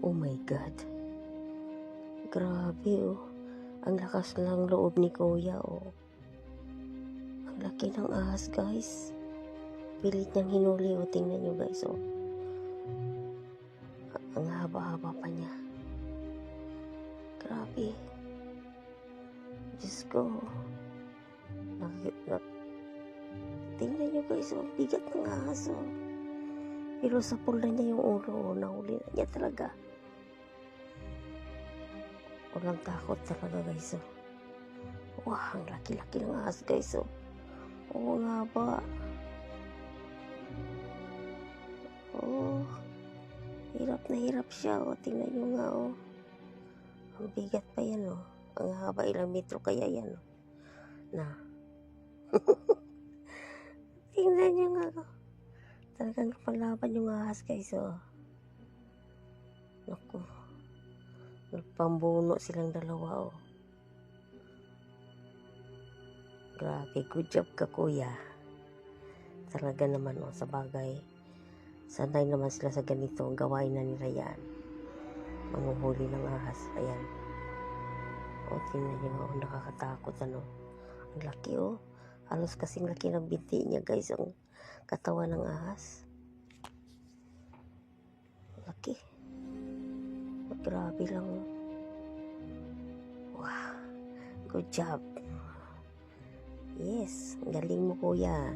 Oh my God. Grabe oh. Ang lakas ng loob ni Kuya oh. Ang laki ng ahas guys. Pilit niyang hinuli oh. Tingnan nyo guys oh. Ang haba-haba pa niya. Grabe. Diyos ko. Tingnan nyo guys oh. Bigat ng ahas oh. Pero sa pula niya yung ulo oh. Nahuli na niya talaga. Walang takot talaga guys oh. Wah, ang laki-laki ng ahas guys oh. Oo nga ba. Oh. Hirap na hirap siya oh. Tingnan nyo nga oh. Ang bigat pa yan oh. Ang haba, ilang metro kaya yan oh. Na. Tingnan nyo nga oh. Talagang kapalaban yung ahas guys oh. Naku. Nagpambuno silang dalawa oh. Grabe, good job ka Kuya. Talaga naman oh, sa bagay. Sanay naman sila sa ganito. Ang gawain na nila yan. Manguhuli ng ahas. Ayan. O, tingnan nyo nga oh, nakakatakot ano. Ang laki oh. Halos kasing laki ng binti niya guys. Ang katawan ng ahas. Laki. Grabe lang oh. Wow. Good job. Yes. Galing mo Kuya.